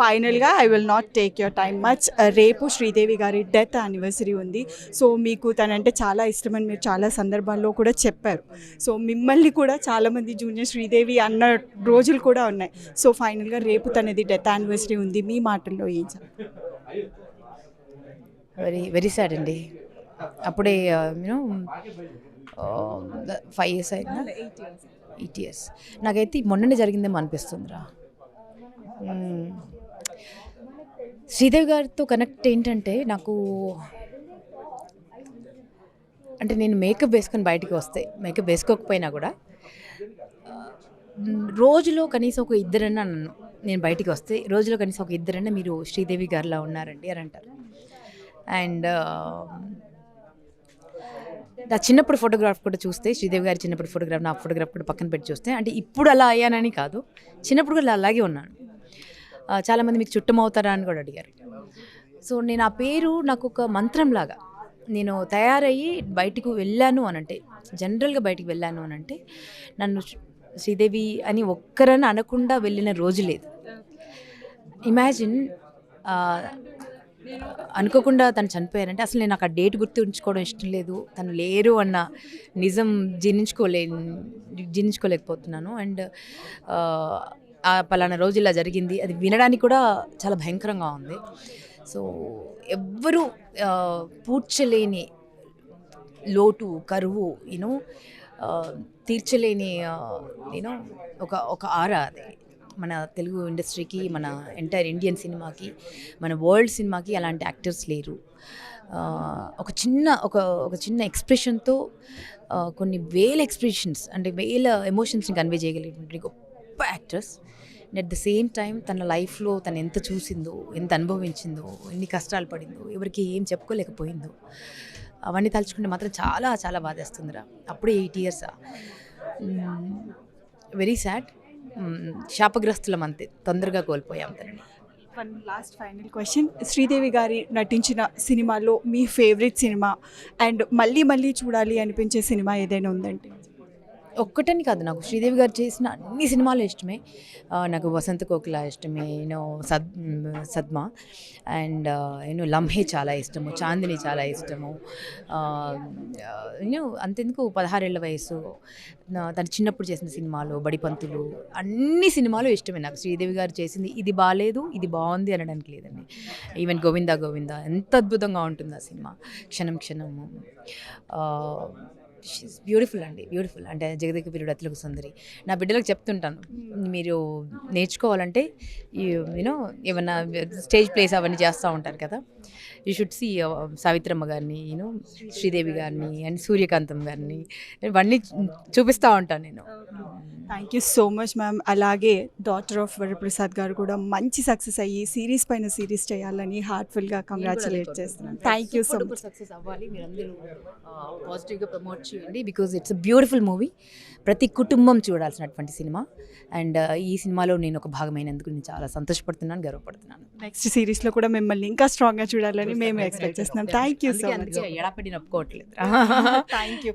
ఫైనల్గా I will not take your time much. రేపు శ్రీదేవి గారి డెత్ యానివర్సరీ ఉంది. సో మీకు తనంటే చాలా ఇష్టమని మీరు చాలా సందర్భాల్లో కూడా చెప్పారు. సో మిమ్మల్ని కూడా చాలామంది జూనియర్ శ్రీదేవి అన్న రోజులు కూడా ఉన్నాయి. సో ఫైనల్గా రేపు తనది డెత్ యానివర్సరీ ఉంది. మీ మాటల్లో ఏం చెప్తారు? వెరీ వెరీ సాడ్ అండి. అప్పుడే యూనో 5 years అయిందా, 8 years. నాకైతే మొన్ననే జరిగిందేమో అనిపిస్తుందిరా. శ్రీదేవి గారితో కనెక్ట్ ఏంటంటే నాకు, అంటే నేను మేకప్ వేసుకొని బయటికి వస్తే, మేకప్ వేసుకోకపోయినా కూడా రోజులో కనీసం ఒక ఇద్దరన్నా నన్ను, నేను బయటికి వస్తే రోజులో కనీసం ఒక ఇద్దరన్నా మీరు శ్రీదేవి గారిలా ఉన్నారండి అని అంటారు. అండ్ నా చిన్నప్పుడు ఫోటోగ్రాఫ్ కూడా చూస్తే, శ్రీదేవి గారి చిన్నప్పుడు ఫోటోగ్రాఫ్, నా ఫోటోగ్రాఫ్ కూడా పక్కన పెట్టి చూస్తే, అంటే ఇప్పుడు అలా అయ్యానని కాదు, చిన్నప్పుడు కూడా అలాగే ఉన్నాను. చాలామంది మీకు చుట్టమవుతారా అని కూడా అడిగారు. సో నేను ఆ పేరు నాకు ఒక మంత్రంలాగా, నేను తయారయ్యి బయటికి వెళ్ళాను అనంటే, జనరల్గా బయటికి వెళ్ళాను అనంటే, నన్ను శ్రీదేవి అని ఒక్కరని అనకుండా వెళ్ళిన రోజు లేదు. ఇమాజిన్ అనుకోకుండా తను చనిపోయారంటే, అసలు నేను నాకు ఆ డేట్ గుర్తుంచుకోవడం ఇష్టం లేదు, తను లేరు అన్న నిజం జీర్ణించుకోలేకపోతున్నాను. అండ్ ఆ పలానా రోజు ఇలా జరిగింది అది వినడానికి కూడా చాలా భయంకరంగా ఉంది. సో ఎవ్వరూ పూడ్చలేని లోటు, కరువు, యూనో తీర్చలేని యూనో ఒక ఆరా అది మన తెలుగు ఇండస్ట్రీకి, మన ఎంటైర్ ఇండియన్ సినిమాకి, మన వరల్డ్ సినిమాకి అలాంటి యాక్టర్స్ లేరు. ఒక చిన్న ఎక్స్ప్రెషన్తో కొన్ని వేల ఎక్స్ప్రెషన్స్, అంటే వేల ఎమోషన్స్ని కన్వే చేయగలిగినటువంటి గొప్ప actors. And at the same time తన లైఫ్లో తను ఎంత చూసిందో, ఎంత అనుభవించిందో, ఎన్ని కష్టాలు పడిందో, ఎవరికి ఏం చెప్పుకోలేకపోయిందో, అవన్నీ తలుచుకుంటే మాత్రం చాలా చాలా బాధేస్తుందిరా. అప్పుడే 8 years. Very sad. శాపగ్రస్తులం అంతే, తొందరగా కోల్పోయాం తనని. One last final question, Sridevi గారి నటించిన సినిమాలో మీ ఫేవరెట్ సినిమా అండ్ మళ్ళీ మళ్ళీ చూడాలి అనిపించే సినిమా ఏదైనా ఉందంటే? ఒక్కటని కాదు, నాకు శ్రీదేవి గారు చేసిన అన్ని సినిమాలు ఇష్టమే. నాకు వసంత కోకిల ఇష్టమే, సద్మా అండ్ లంహే చాలా ఇష్టము, చాందిని చాలా ఇష్టము. అంతెందుకు 16 ఏళ్ల వయసు, తను చిన్నప్పుడు చేసిన సినిమాలు, బడిపంతులు, అన్ని సినిమాలు ఇష్టమే నాకు. శ్రీదేవి గారు చేసింది ఇది బాగాలేదు, ఇది బాగుంది అనడానికి లేదండి. ఈవెన్ గోవిందా గోవిందా ఎంత అద్భుతంగా ఉంటుంది ఆ సినిమా, క్షణం క్షణము. షీఈస్ బ్యూటిఫుల్ అండి, బ్యూటిఫుల్. అంటే జగదేక వీరుడు అతిలోక సుందరి. నా బిడ్డలకు చెప్తుంటాను, మీరు నేర్చుకోవాలంటే యూనో ఏమన్నా స్టేజ్ ప్లేస్ అవన్నీ చేస్తూ ఉంటారు కదా, యూ షుడ్ సీ సావిత్రమ్మ గారిని, యూనో శ్రీదేవి గారిని అండ్ సూర్యకాంతం గారిని, ఇవన్నీ చూపిస్తూ ఉంటాను నేను. Thank you so much ma'am. అలాగే డాటర్ ఆఫ్ వరప్రసాద్ గారు కూడా మంచి సక్సెస్ అయ్యి సిరీస్ పైన సిరీస్ చేయాలని హార్ట్ఫుల్గా కంగ్రాచులేట్ చేస్తున్నాను. Thank you so much. Success అవ్వాలి, మీరందరూ పాజిటివ్గా ప్రమోట్ చేయండి, because it's a beautiful movie. ప్రతి కుటుంబం చూడాల్సినటువంటి సినిమా. అండ్ ఈ సినిమాలో నేను ఒక భాగమైనందుకు నేను చాలా సంతోషపడుతున్నాను, గర్వపడుతున్నాను. నెక్స్ట్ సిరీస్లో కూడా మిమ్మల్ని ఇంకా స్ట్రాంగ్గా చూడాలని మేము ఎక్స్పెక్ట్ చేస్తున్నాం. Thank you so much. ఎడపడి నొప్పుకోవట్లేదు. Thank you.